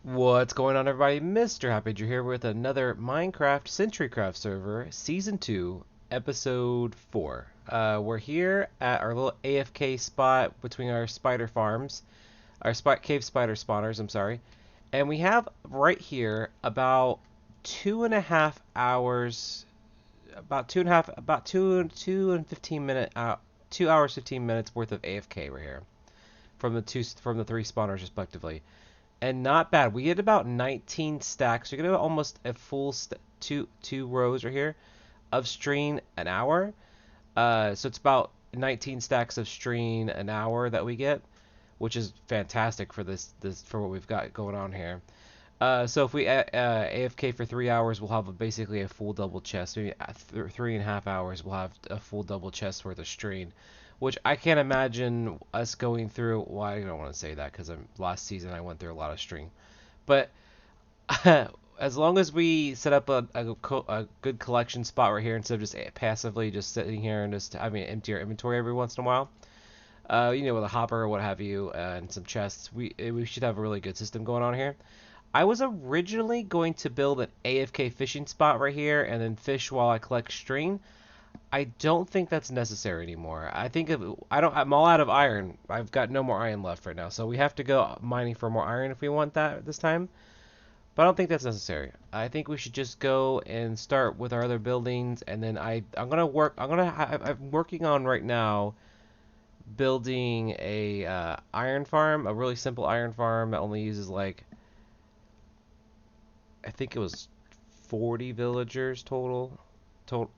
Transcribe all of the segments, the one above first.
What's going on, everybody? MrHappyDrew here with another Minecraft Centricraft server, Season 2, Episode 4. We're here at our little AFK spot between our spider farms, our cave spider spawners, I'm sorry. And we have right here about 2.5 hours, two and 15 minute, 2 hours 15 minutes worth of AFK right here from the three spawners respectively. And not bad. We get about 19 stacks. We get almost a full two rows right here of stream an hour. So it's about 19 stacks of stream an hour that we get, which is fantastic for this for what we've got going on here. So if we AFK for 3 hours, we'll have basically a full double chest. Maybe 3.5 hours, we'll have a full double chest worth of stream, which I can't imagine us going through. Well, I don't want to say that because last season I went through a lot of stream, but as long as we set up a good collection spot right here instead of just passively just sitting here and just having to empty our inventory every once in a while, with a hopper or what have you, and some chests, we should have a really good system going on here. I was originally going to build an AFK fishing spot right here and then fish while I collect string. I don't think that's necessary anymore. I'm all out of iron. I've got no more iron left right now, so we have to go mining for more iron if we want that this time. But I don't think that's necessary. I think we should just go and start with our other buildings, and then I'm gonna work. I'm working on right now building a iron farm, a really simple iron farm that only uses like I think it was 40 villagers total.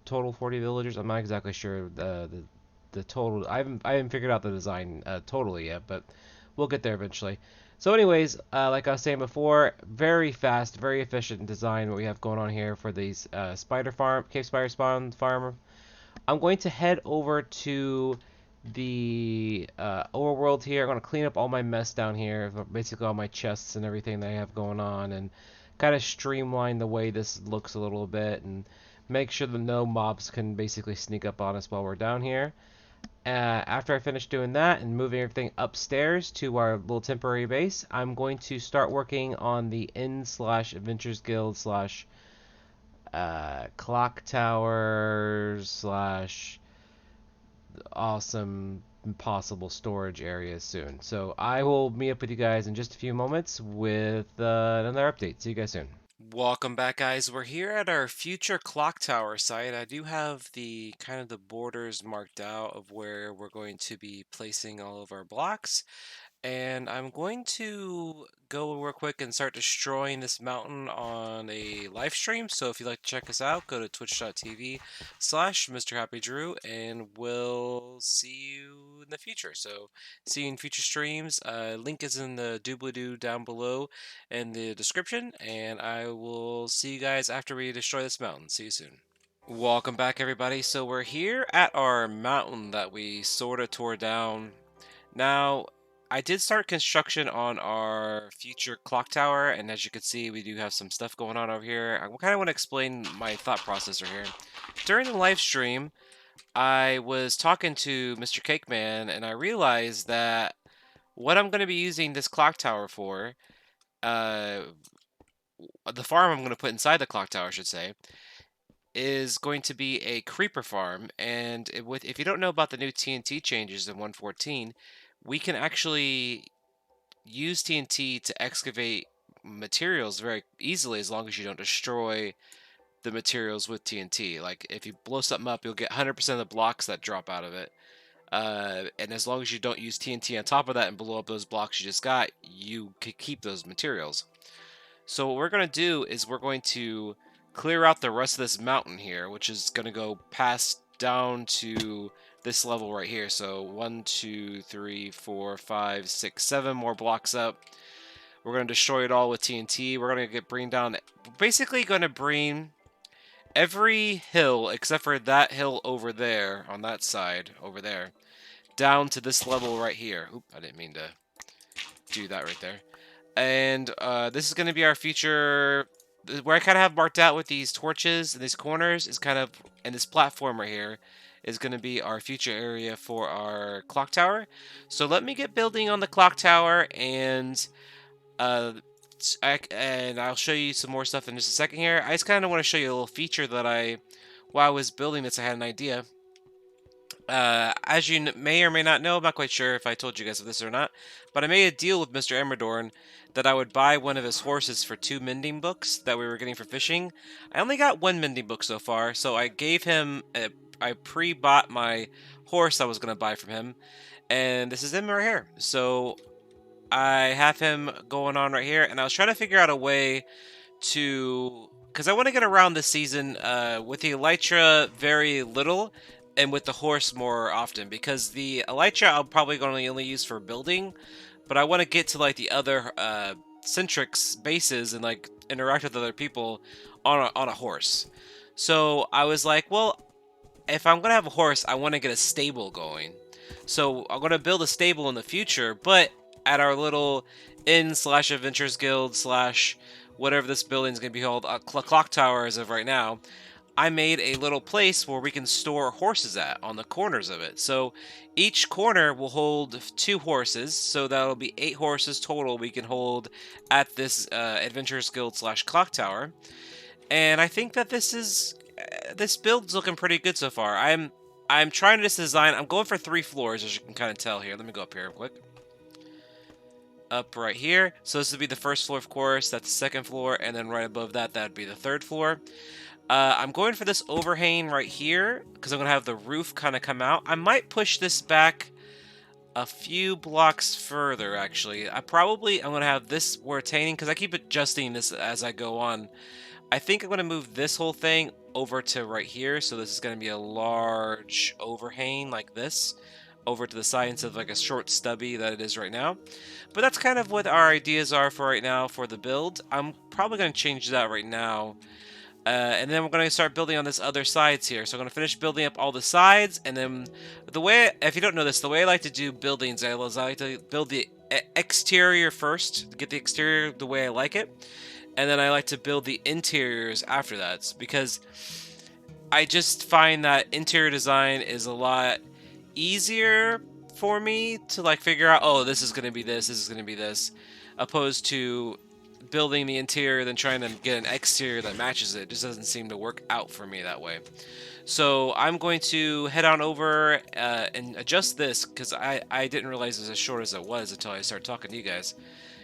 Total 40 villagers. I'm not exactly sure the total. I haven't figured out the design totally yet, but we'll get there eventually. So, anyways, like I was saying before, very fast, very efficient design what we have going on here for these cave spider spawn farm. I'm going to head over to the overworld here. I'm going to clean up all my mess down here, basically all my chests and everything that I have going on, and kind of streamline the way this looks a little bit, and make sure that no mobs can basically sneak up on us while we're down here. After I finish doing that and moving everything upstairs to our little temporary base, I'm going to start working on the inn/adventures guild slash clock tower slash awesome possible storage areas soon. So I will meet up with you guys in just a few moments with another update. See you guys soon. Welcome back, guys. We're here at our future clock tower site. I do have the kind of the borders marked out of where we're going to be placing all of our blocks. And I'm going to go real quick and start destroying this mountain on a live stream. So if you'd like to check us out, go to twitch.tv/MrHappyDrew, and we'll see you in the future. So see you in future streams. Link is in the doobly-doo down below in the description, and I will see you guys after we destroy this mountain. See you soon. Welcome back, everybody. So we're here at our mountain that we sort of tore down. Now, I did start construction on our future clock tower, and as you can see, we do have some stuff going on over here. I kind of want to explain my thought process right here. During the live stream, I was talking to Mr. Cakeman, and I realized that what I'm going to be using this clock tower for, uh, the farm I'm going to put inside the clock tower, I should say, is going to be a creeper farm. And if you don't know about the new TNT changes in 1.14, we can actually use TNT to excavate materials very easily as long as you don't destroy the materials with TNT. Like, if you blow something up, you'll get 100% of the blocks that drop out of it. And as long as you don't use TNT on top of that and blow up those blocks you just got, you can keep those materials. So what we're going to do is we're going to clear out the rest of this mountain here, which is going to go past down to this level right here. So 1, 2, 3, 4, 5, 6, 7 more blocks up. We're going to destroy it all with TNT. We're going to bring down, basically going to bring every hill except for that hill over there, on that side over there, down to this level right here. Oop, I didn't mean to do that right there. And this is going to be our future, where I kind of have marked out with these torches and these corners is kind of, and this platform right here is going to be our future area for our clock tower. So let me get building on the clock tower, and and I'll show you some more stuff in just a second here. I just kind of want to show you a little feature that while I was building this, I had an idea. As you may or may not know, I'm not quite sure if I told you guys of this or not, but I made a deal with Mr. Emerdorn that I would buy one of his horses for 2 mending books that we were getting for fishing. I only got 1 mending book so far, so I gave him, I pre-bought my horse I was going to buy from him, and this is him right here. So I have him going on right here, and I was trying to figure out a way to, because I want to get around this season with the elytra very little and with the horse more often, because the elytra I'll probably going to only use for building, but I want to get to like the other Centric's bases and like interact with other people on a horse. So I was like, well, if I'm going to have a horse, I want to get a stable going. So I'm going to build a stable in the future, but at our little inn/adventures guild/ whatever this building is going to be called, clock tower as of right now, I made a little place where we can store horses at on the corners of it. So each corner will hold 2 horses, so that'll be 8 horses total we can hold at this adventures guild / clock tower. And I think that this build's looking pretty good so far. I'm trying this design. I'm going for 3 floors, as you can kind of tell here. Let me go up here real quick. Up right here. So this would be the first floor, of course. That's the second floor, and then right above that, that'd be the third floor. I'm going for this overhang right here because I'm gonna have the roof kind of come out. I might push this back a few blocks further. Actually, I'm gonna have this retaining because I keep adjusting this as I go on. I think I'm gonna move this whole thing over to right here. So this is gonna be a large overhang like this, over to the side instead of like a short stubby that it is right now. But that's kind of what our ideas are for right now for the build. I'm probably going to change that right now. And then we're going to start building on this other sides here. So I'm going to finish building up all the sides. And then the way, if you don't know this, the way I like to do buildings, I like to build the exterior first, get the exterior the way I like it. And then I like to build the interiors after that. Because I just find that interior design is a lot easier for me to like figure out, oh, this is going to be this is going to be this, opposed to building the interior then trying to get an exterior that matches it. It just doesn't seem to work out for me that way. So I'm going to head on over and adjust this because I didn't realize it was as short as it was until I started talking to you guys.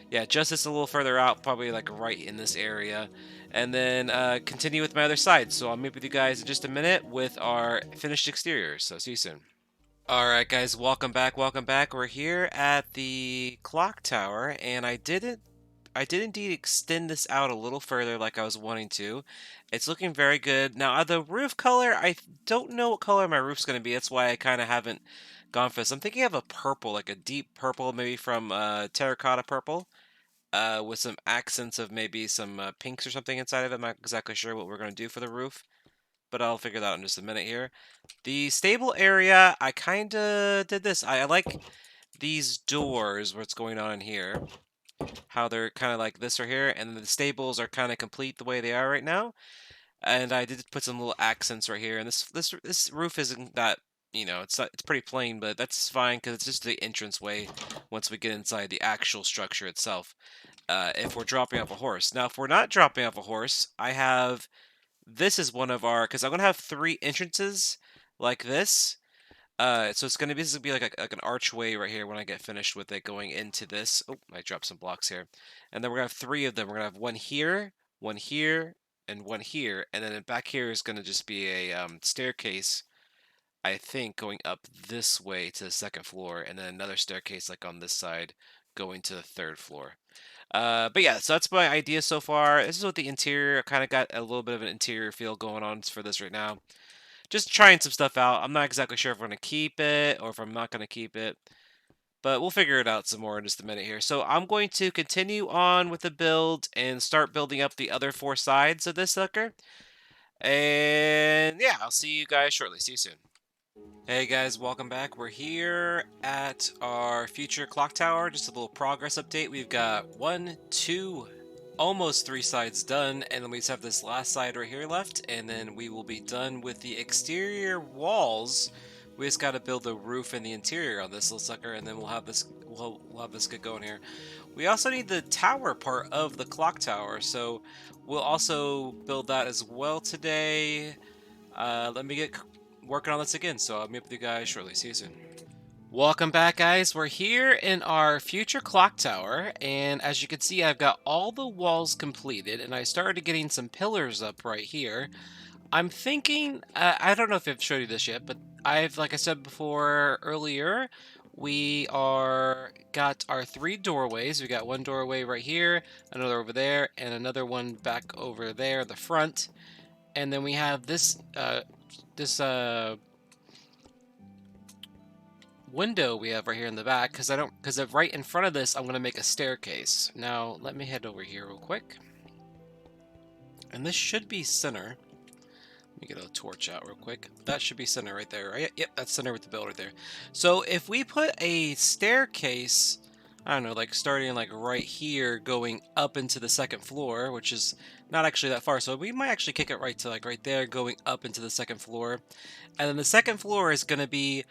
Yeah, adjust this a little further out, probably like right in this area, and then continue with my other side. So I'll meet with you guys in just a minute with our finished exterior. So see you soon. Alright guys, welcome back, welcome back. We're here at the clock tower, and I did indeed extend this out a little further like I was wanting to. It's looking very good. Now, the roof color, I don't know what color my roof's going to be. That's why I kind of haven't gone for this. I'm thinking of a purple, like a deep purple, maybe from terracotta purple, with some accents of maybe some pinks or something inside of it. I'm not exactly sure what we're going to do for the roof, but I'll figure that out in just a minute here. The stable area, I kind of did this. I like these doors, what's going on here. How they're kind of like this right here, and the stables are kind of complete the way they are right now. And I did put some little accents right here. And this roof isn't that, it's pretty plain, but that's fine because it's just the entrance way once we get inside the actual structure itself. If we're dropping off a horse. Now, if we're not dropping off a horse, this is one of our, because I'm gonna have 3 entrances like this. So this is gonna be like an archway right here when I get finished with it going into this. Oh, I dropped some blocks here, and then we're gonna have 3 of them. We're gonna have one here, and one here, and then back here is gonna just be a staircase. I think going up this way to the 2nd floor, and then another staircase like on this side going to the 3rd floor. But yeah, so that's my idea so far. This is what the interior, I kind of got a little bit of an interior feel going on for this right now. Just trying some stuff out. I'm not exactly sure if I'm going to keep it or if I'm not going to keep it. But we'll figure it out some more in just a minute here. So I'm going to continue on with the build and start building up the other 4 sides of this sucker. And yeah, I'll see you guys shortly. See you soon. Hey guys, welcome back. We're here at our future clock tower. Just a little progress update. We've got 1, 2, almost 3 sides done, and then we just have this last side right here left, and then we will be done with the exterior walls. We just got to build the roof and the interior on this little sucker, and then we'll we'll have this get going here. We also need the tower part of the clock tower, so we'll also build that as well today. Let me get working on this again, so I'll meet up with you guys shortly. See you soon. Welcome back, guys. We're here in our future clock tower, and as you can see, I've got all the walls completed, and I started getting some pillars up right here. I'm thinking, I don't know if I've showed you this yet, but like I said before earlier, we got our 3 doorways. We got one doorway right here, another over there, and another one back over there, the front. And then we have this window we have right here in the back, because right in front of this, I'm gonna make a staircase. Now, let me head over here real quick. And this should be center. Let me get a torch out real quick. That should be center right there, right? Yep, that's center with the bell right there. So if we put a staircase, I don't know, like starting like right here, going up into the 2nd floor, which is not actually that far. So we might actually kick it right to like right there, going up into the 2nd floor. And then the 2nd floor is going to be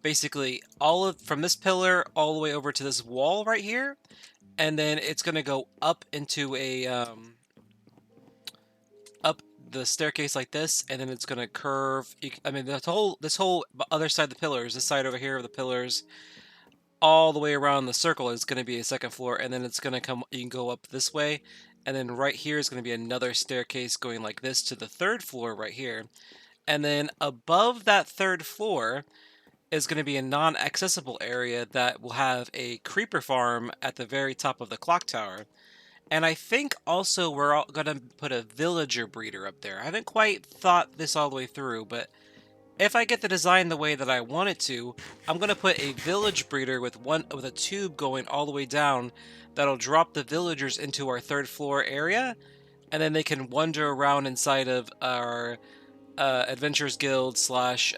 basically from this pillar all the way over to this wall right here. And then it's going to go up into a, up the staircase like this, and then it's going to curve. I mean, this whole other side of the pillars, this side over here of the pillars, all the way around the circle is going to be a 2nd floor, and then it's going to come, you can go up this way, and then right here is going to be another staircase going like this to the 3rd floor right here. And then above that 3rd floor is going to be a non-accessible area that will have a creeper farm at the very top of the clock tower. And I think also we're going to put a villager breeder up there. I haven't quite thought this all the way through, but if I get the design the way that I want it to, I'm going to put a village breeder with a tube going all the way down that'll drop the villagers into our 3rd floor area, and then they can wander around inside of our Adventurers Guild slash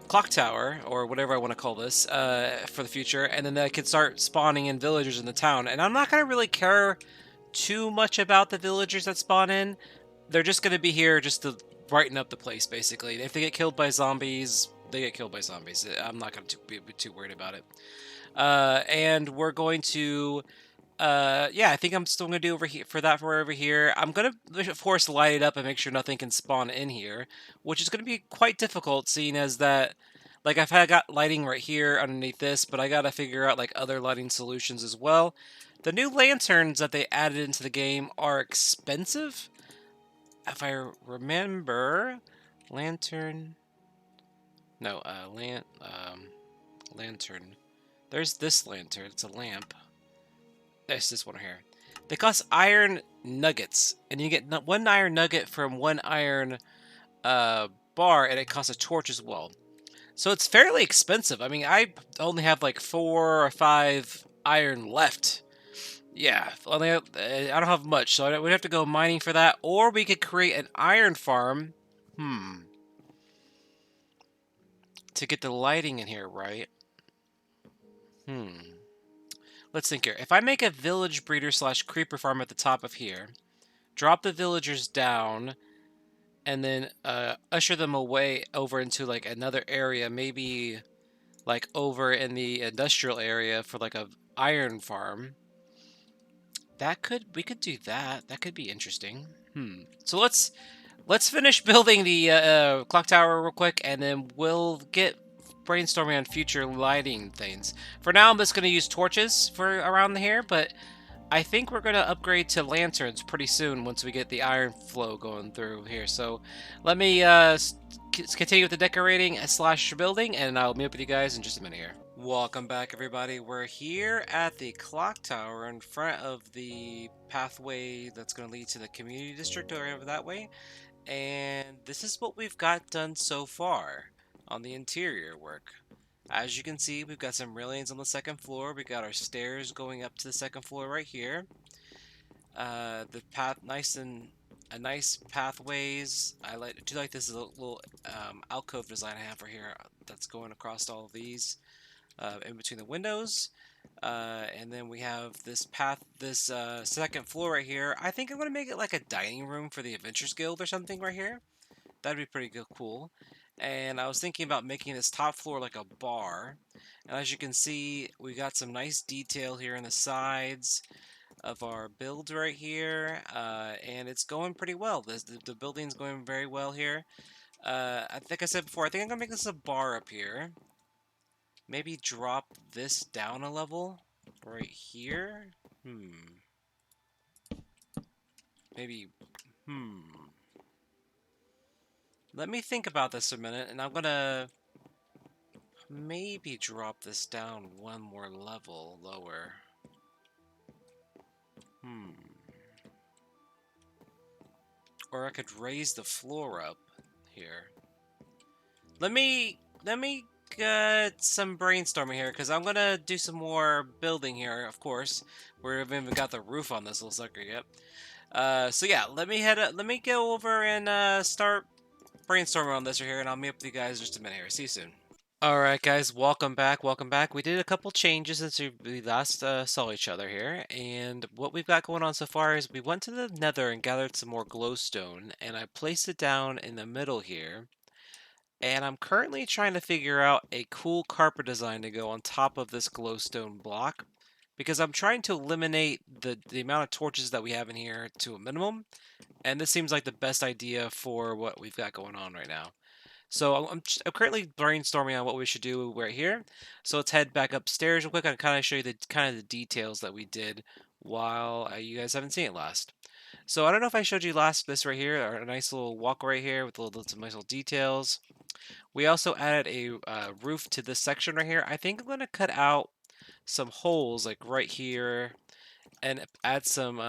clock tower, or whatever I want to call this, for the future, and then I could start spawning in villagers in the town. And I'm not going to really care too much about the villagers that spawn in. They're just going to be here just to brighten up the place, basically. If they get killed by zombies, they get killed by zombies. I'm not going to be too worried about it. And we're going to... yeah, I think I'm still gonna do over here over here. I'm gonna, of course, light it up and make sure nothing can spawn in here, which is gonna be quite difficult, seeing as that, like, got lighting right here underneath this, but I gotta figure out like other lighting solutions as well. The new lanterns that they added into the game are expensive, if I remember. Lantern. No, lantern. There's this lantern. It's a lamp. There's this one here. They cost iron nuggets, and you get 1 iron nugget from 1 iron bar, and it costs a torch as well. So it's fairly expensive. I mean, I only have like 4 or 5 iron left. Yeah, I don't have much, so we'd have to go mining for that, or we could create an iron farm. To get the lighting in here, right? Let's think here. If I make a village breeder slash creeper farm at the top of here, drop the villagers down, and then usher them away over into like another area, maybe like over in the industrial area for like a iron farm. We could do that. That could be interesting. So let's finish building the clock tower real quick, and then we'll get brainstorming on future lighting things. For now, I'm just going to use torches for around here, but I think we're going to upgrade to lanterns pretty soon once we get the iron flow going through here. So let me continue with the decorating slash building, and I'll meet up with you guys in just a minute here. Welcome back, everybody. We're here at the clock tower in front of the pathway that's going to lead to the community district over that way. And this is what we've got done so far on the interior work. As you can see, we've got some railings on the 2nd floor. We got our stairs going up to the 2nd floor right here. The path, nice pathways. I do like this little alcove design I have for here that's going across all of these in between the windows. And then we have this path, this 2nd floor right here. I think I'm going to make it like a dining room for the Adventurers Guild or something right here. That'd be pretty cool. and I was thinking about making this top floor like a bar. And as you can see, we got some nice detail here in the sides of our build right here, and it's going pretty well. The building's going very well here. I think I said before, I think I'm gonna make this a bar up here. Maybe drop this down a level right here. Maybe. Let me think about this a minute, and I'm gonna maybe drop this down one more level lower. Or I could raise the floor up here. Let me get some brainstorming here, because I'm gonna do some more building here. Of course, we haven't even got the roof on this little sucker yet. So yeah, let me go over and start brainstorming on this right here, and I'll meet up with you guys in just a minute here. See you soon. Alright guys, welcome back, welcome back. We did a couple changes since we last saw each other here, and what we've got going on so far is we went to the nether and gathered some more glowstone, and I placed it down in the middle here, and I'm currently trying to figure out a cool carpet design to go on top of this glowstone block, because I'm trying to eliminate the amount of torches that we have in here to a minimum, and this seems like the best idea for what we've got going on right now. So I'm currently brainstorming on what we should do right here. So let's head back upstairs real quick and kind of show you the kind of the details that we did while you guys haven't seen it last. So I don't know if I showed you last this right here, or a nice little walk right here with some nice little details. We also added a roof to this section right here. I think I'm going to cut out some holes like right here and add some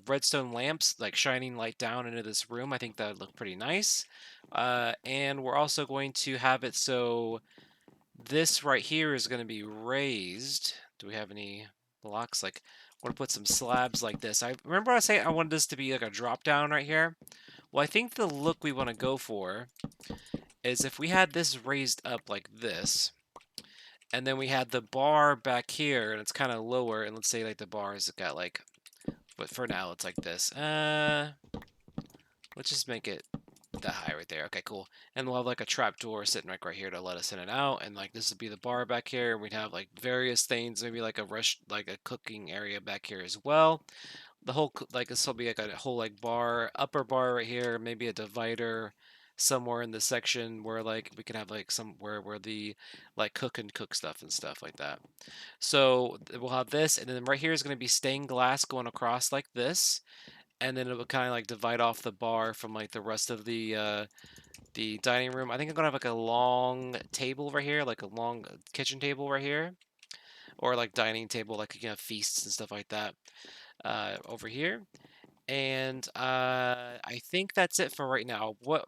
redstone lamps, like shining light down into this room. I think that would look pretty nice. And we're also going to have it so this right here is going to be raised. Do we have any blocks? Like, I want to put some slabs like this. I remember I was saying I wanted this to be like a drop down right here. Well, I think the look we want to go for is if we had this raised up like this, and then we had the bar back here, and it's kind of lower, and let's say like the bar has got like, but for now it's like this. Let's just make it that high right there. Okay, cool. And we'll have like a trap door sitting right here to let us in and out. And like this would be the bar back here. We'd have like various things, maybe like like a cooking area back here as well. The whole like this will be like a whole like bar, upper bar right here, maybe a divider somewhere in the section where like we can have like somewhere where the like cook stuff and stuff like that. So we'll have this, and then right here is going to be stained glass going across like this, and then it will kind of like divide off the bar from like the rest of the dining room. I think I'm gonna have like a long table right here, like a long kitchen table right here, or like dining table, like you know feasts and stuff like that over here. And I think that's it for right now. What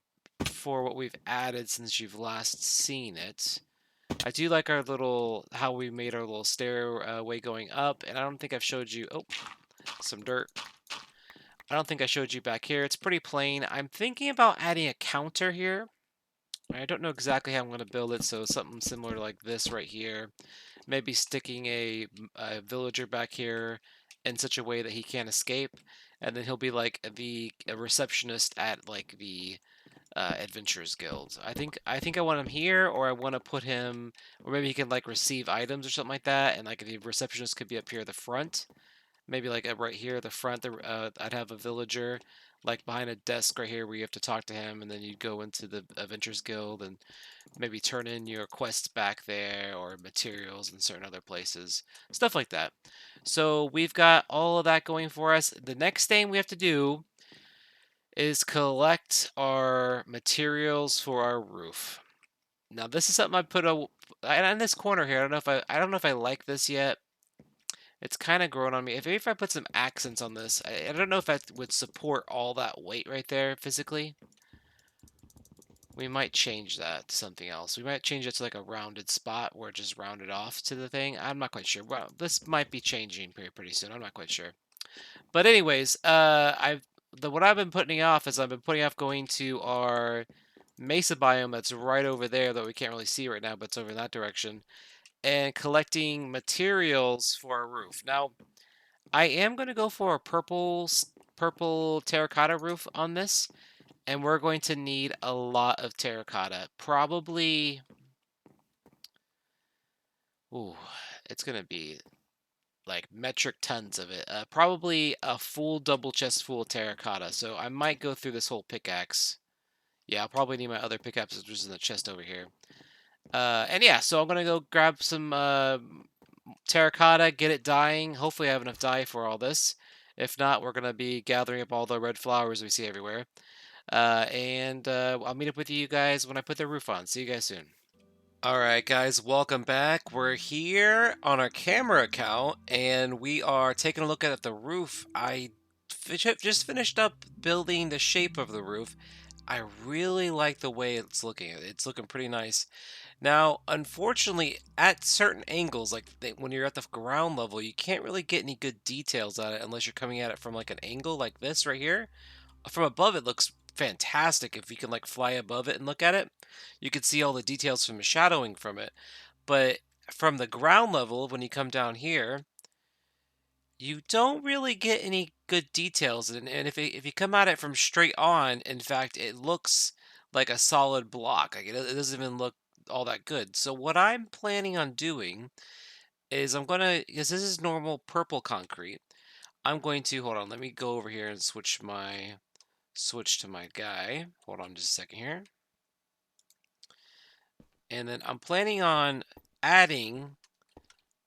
we've added since you've last seen it. I do like our little how we made our little stairway going up, and I don't think I've showed you. Oh, some dirt. I don't think I showed you back here. It's pretty plain. I'm thinking about adding a counter here. I don't know exactly how I'm going to build it, so something similar like this right here. Maybe sticking a villager back here in such a way that he can't escape, and then he'll be like a receptionist at like the Adventurers Guild. I think I want him here, or I want to put him, or maybe he can like receive items or something like that, and like the receptionist could be up here at the front. Maybe like right here at the front, I'd have a villager like behind a desk right here where you have to talk to him, and then you go into the Adventurers Guild and maybe turn in your quests back there or materials in certain other places, stuff like that. So we've got all of that going for us. The next thing we have to do is collect our materials for our roof. Now this is something I put in this corner here. I don't know if I like this yet. It's kind of grown on me. If I put some accents on this, I don't know if that would support all that weight right there physically. We might change that to something else. We might change it to like a rounded spot where it just rounded off to the thing. I'm not quite sure. Well, this might be changing pretty soon. I'm not quite sure. But anyways, what I've been putting off is I've been putting off going to our mesa biome that's right over there that we can't really see right now, but it's over in that direction, and collecting materials for our roof. Now, I am going to go for a purple terracotta roof on this. And we're going to need a lot of terracotta. Probably... Ooh, it's going to be like metric tons of it. Probably a full double chest full of terracotta. So I might go through this whole pickaxe. Yeah, I'll probably need my other pickaxe, which is in the chest over here. And yeah, so I'm going to go grab some terracotta, get it dyeing. Hopefully I have enough dye for all this. If not, we're going to be gathering up all the red flowers we see everywhere. And I'll meet up with you guys when I put the roof on. See you guys soon. Alright guys, welcome back. We're here on our camera account and we are taking a look at the roof. I just finished up building the shape of the roof. I really like the way it's looking. It's looking pretty nice. Now, unfortunately, at certain angles, like when you're at the ground level, you can't really get any good details at it unless you're coming at it from like an angle like this right here. From above, it looks fantastic if you can like fly above it and look at it. You can see all the details from the shadowing from it. But from the ground level, when you come down here, you don't really get any good details. And if you come at it from straight on, in fact, it looks like a solid block. Like it doesn't even look all that good. So what I'm planning on doing is I'm gonna, because this is normal purple concrete, I'm going to, hold on, let me go over here and switch to my guy. Hold on just a second here. And then I'm planning on adding,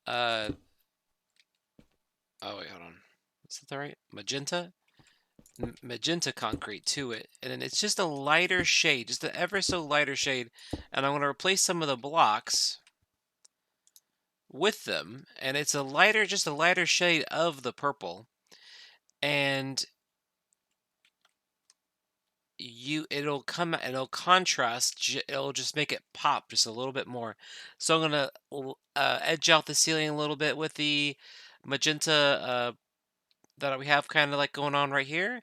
oh wait, hold on. Is that the right? Magenta concrete to it. And then it's just a lighter shade, just an ever so lighter shade. And I'm going to replace some of the blocks with them. And it's just a lighter shade of the purple. And it'll contrast, it'll just make it pop just a little bit more. So I'm gonna edge out the ceiling a little bit with the magenta that we have kind of like going on right here,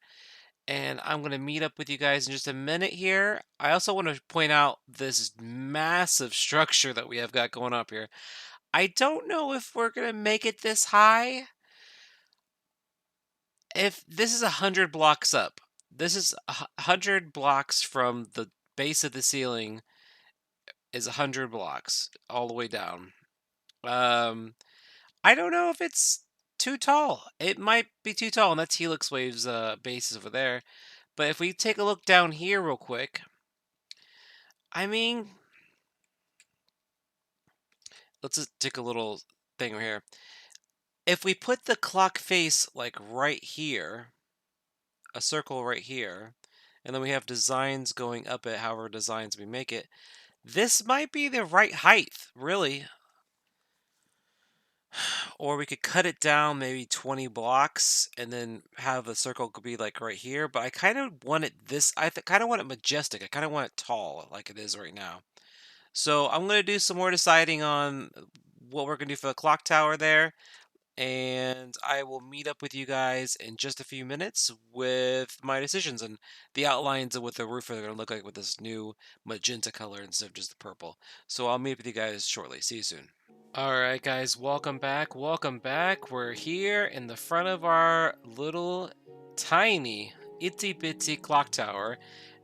and I'm gonna meet up with you guys in just a minute here. I also want to point out this massive structure that we have got going up here. I don't know if we're gonna make it this high. If this is 100 blocks up, this is 100 blocks from the base of the ceiling is 100 blocks all the way down. I don't know if it's too tall. It might be too tall, and that's Helix Wave's base over there. But if we take a look down here real quick, I mean, let's just take a little thing right here. If we put the clock face like right here, a circle right here, and then we have designs going up it, however designs we make it, this might be the right height, really. Or we could cut it down maybe 20 blocks and then have the circle could be like right here. But I kind of want it this, kind of want it majestic. I kind of want it tall like it is right now. So I'm going to do some more deciding on what we're going to do for the clock tower there. And I will meet up with you guys in just a few minutes with my decisions and the outlines of what the roof are going to look like with this new magenta color instead of just the purple. So I'll meet up with you guys shortly. See you soon. Alright guys, welcome back, welcome back. We're here in the front of our little tiny itty bitty clock tower,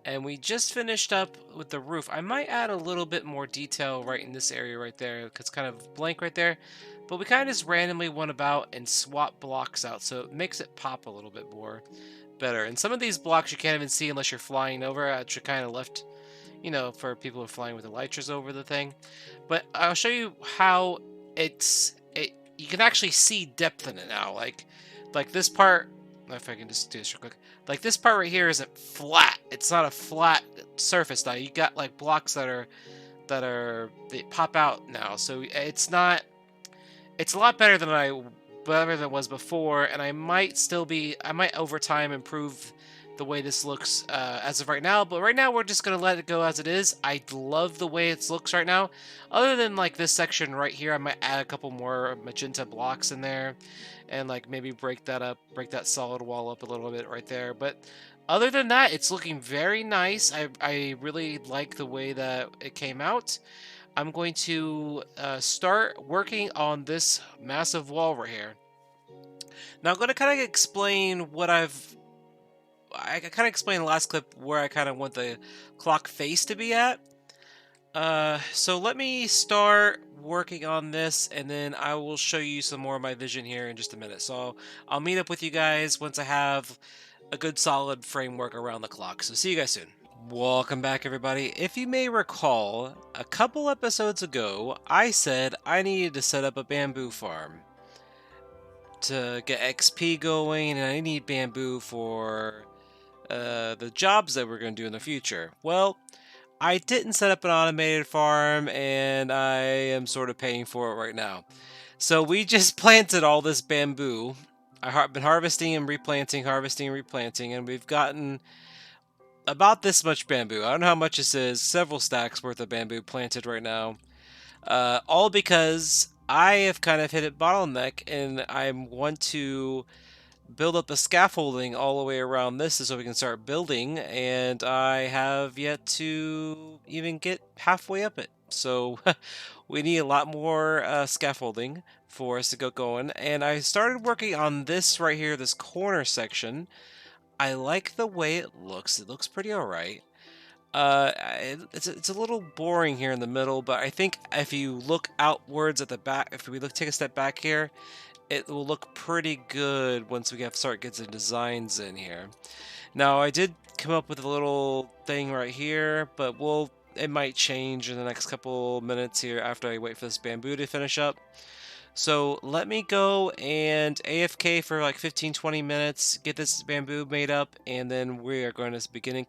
and we just finished up with the roof. I might add a little bit more detail right in this area right there, because it's kind of blank right there, but we kind of just randomly went about and swapped blocks out, so it makes it pop a little bit more better. And some of these blocks you can't even see unless you're flying over. I just kind of left, for people who are flying with elytras over the thing. But I'll show you how you can actually see depth in it now. Like this part, if I can just do this real quick. Like this part right here isn't flat. It's not a flat surface now. You got like blocks that they pop out now. So it's a lot better than it was before, and I might over time improve the way this looks as of right now, but right now we're just going to let it go as it is. I love the way it looks right now. Other than like this section right here, I might add a couple more magenta blocks in there and like maybe break that solid wall up a little bit right there. But other than that, it's looking very nice. I really like the way that it came out. I'm going to start working on this massive wall right here. Now I'm going to kind of explain what I've I kind of explained in the last clip where I kind of want the clock face to be at. So let me start working on this, and then I will show you some more of my vision here in just a minute. So I'll meet up with you guys once I have a good solid framework around the clock. So see you guys soon. Welcome back, everybody. If you may recall, a couple episodes ago, I said I needed to set up a bamboo farm to get XP going, and I need bamboo for the jobs that we're going to do in the future. Well, I didn't set up an automated farm, and I am sort of paying for it right now. So we just planted all this bamboo. I've been harvesting and replanting, and we've gotten about this much bamboo. I don't know how much this is. Several stacks worth of bamboo planted right now. All because I have kind of hit a bottleneck, and I want to build up the scaffolding all the way around this so we can start building, and I have yet to even get halfway up it. So we need a lot more scaffolding for us to get going, and I started working on this right here, this corner section. I like the way it looks. It looks pretty alright. It's a little boring here in the middle, but I think if you look outwards at the back, if we take a step back here, it will look pretty good once we start getting some designs in here. Now, I did come up with a little thing right here, but it might change in the next couple minutes here after I wait for this bamboo to finish up. So let me go and AFK for like 15-20 minutes, get this bamboo made up, and then we are going to begin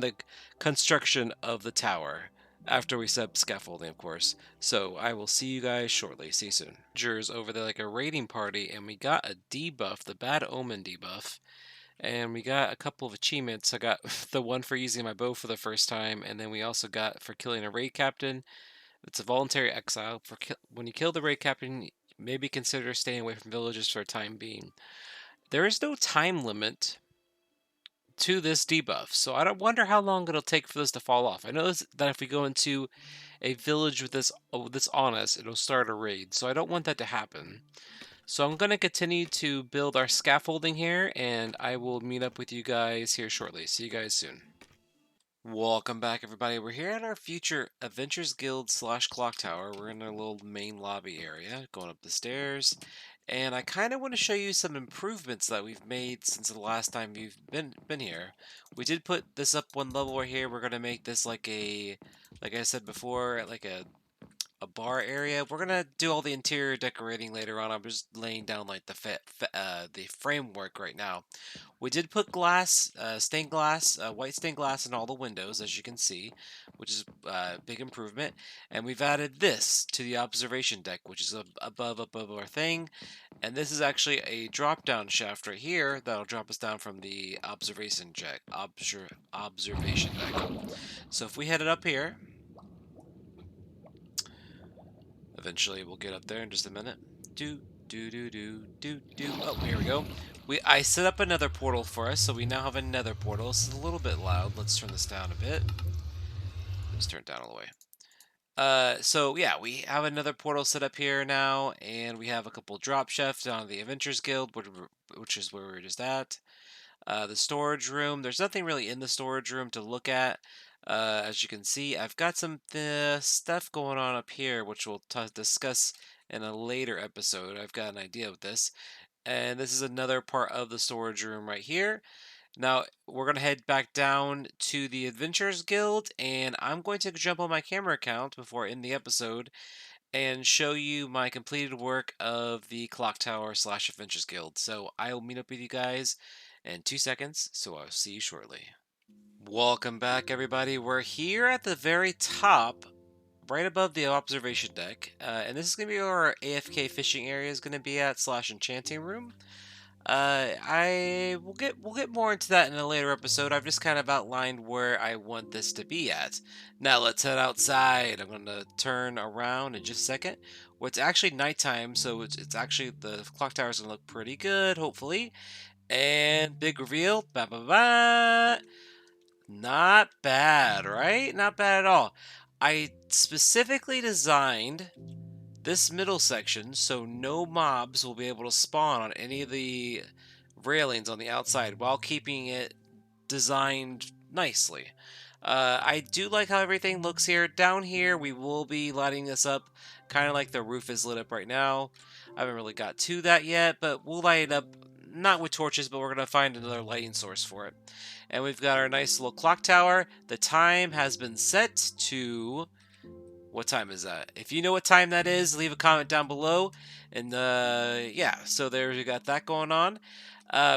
the construction of the tower. After we set up scaffolding, of course. So I will see you guys shortly. See you soon. Jurors over there like a raiding party, and we got a debuff, the Bad Omen debuff. And we got a couple of achievements. I got the one for using my bow for the first time, and then we also got for killing a raid captain. It's a voluntary exile. When you kill the raid captain, maybe consider staying away from villages for a time being. There is no time limit to this debuff, so I don't wonder how long it'll take for this to fall off. I know that if we go into a village with this on us, it'll start a raid, so I don't want that to happen. So I'm going to continue to build our scaffolding here, and I will meet up with you guys here shortly. See you guys soon. Welcome back, everybody. We're here at our future Adventures Guild / Clock Tower. We're in our little main lobby area, going up the stairs. And I kind of want to show you some improvements that we've made since the last time you've been here. We did put this up one level right here. We're going to make this like I said before, like a bar area. We're going to do all the interior decorating later on. I'm just laying down like the framework right now. We did put glass, stained glass, white stained glass in all the windows, as you can see, which is a big improvement. And we've added this to the observation deck, which is above our thing. And this is actually a drop-down shaft right here that'll drop us down from the observation deck. So if we head it up here, eventually we'll get up there in just a minute. Oh, here we go. I set up another portal for us, so we now have another portal. This is a little bit loud. Let's turn this down a bit. Let's turn it down all the way. So yeah, we have another portal set up here now, and we have a couple drop shafts on the Adventures Guild, which is where we were just at. The storage room. There's nothing really in the storage room to look at. As you can see, I've got some stuff going on up here, which we'll discuss in a later episode. I've got an idea with this. And this is another part of the storage room right here. Now, we're going to head back down to the Adventures Guild, and I'm going to jump on my camera account before I end the episode and show you my completed work of the Clock Tower / Adventures Guild. So I will meet up with you guys in 2 seconds, so I'll see you shortly. Welcome back, everybody. We're here at the very top, right above the observation deck, and this is going to be where our AFK fishing area is going to be at / enchanting room. We'll get more into that in a later episode. I've just kind of outlined where I want this to be at. Now let's head outside. I'm gonna turn around in just a second. Well, it's actually nighttime, so it's actually the clock tower's gonna look pretty good, hopefully. And big reveal. Ba ba ba. Not bad, right? Not bad at all. I specifically designed this middle section so no mobs will be able to spawn on any of the railings on the outside while keeping it designed nicely. I do like how everything looks here. Down here, we will be lighting this up kind of like the roof is lit up right now. I haven't really got to that yet, but we'll light it up not with torches, but we're going to find another lighting source for it. And we've got our nice little clock tower. The time has been set to... What time is that? If you know what time that is, leave a comment down below. And yeah, so there we got that going on.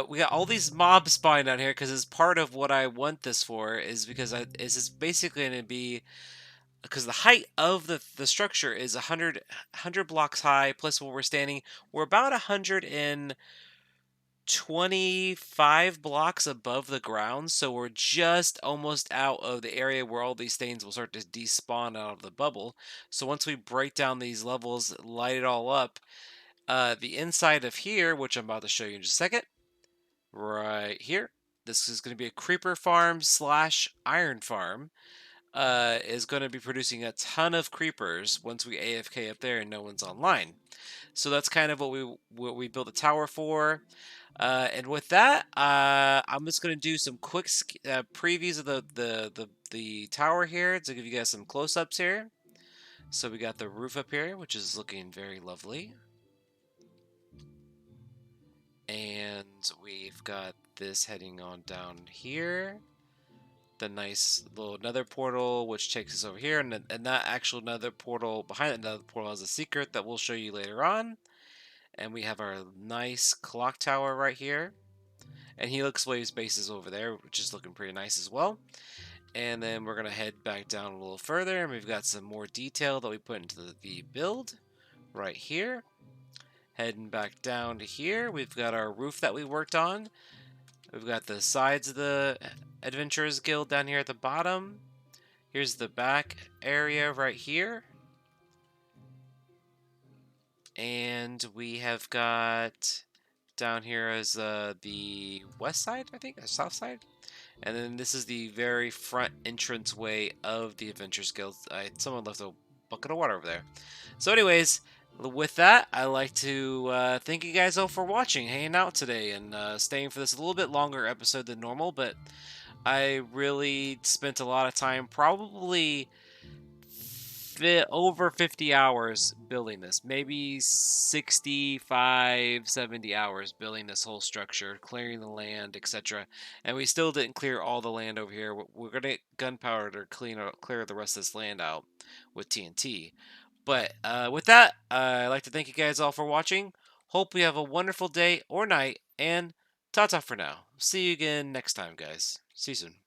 We got all these mobs spawning down here because it's part of what I want this for is because it's basically going to be because the height of the structure is 100 blocks high plus where we're standing. We're about 125 blocks above the ground, so we're just almost out of the area where all these things will start to despawn out of the bubble. So once we break down these levels, light it all up, the inside of here, which I'm about to show you in just a second, right here, this is going to be a creeper farm slash iron farm. Is going to be producing a ton of creepers once we AFK up there and no one's online. So that's kind of what we built a tower for. And with that, I'm just going to do some quick previews of the tower here to give you guys some close-ups here. So we got the roof up here, which is looking very lovely. And we've got this heading on down here. The nice little nether portal, which takes us over here. And that actual nether portal, behind that nether portal has a secret that we'll show you later on. And we have our nice clock tower right here. And Helix Wave's base is over there, which is looking pretty nice as well. And then we're going to head back down a little further, and we've got some more detail that we put into the build right here. Heading back down to here, we've got our roof that we worked on. We've got the sides of the Adventurers Guild down here at the bottom. Here's the back area right here. And we have got down here as the west side, I think, or south side. And then this is the very front entrance way of the Adventurers Guild. Someone left a bucket of water over there. So anyways, with that, I'd like to thank you guys all for watching, hanging out today, and staying for this a little bit longer episode than normal. But I really spent a lot of time, probably over 50 hours building this, maybe 65 70 hours building this whole structure, clearing the land, etc. And we still didn't clear all the land over here. We're gonna get gunpowder to clear the rest of this land out with TNT. But with that, I'd like to thank you guys all for watching. Hope you have a wonderful day or night, and ta-ta for now. See you again next time, guys. See you soon.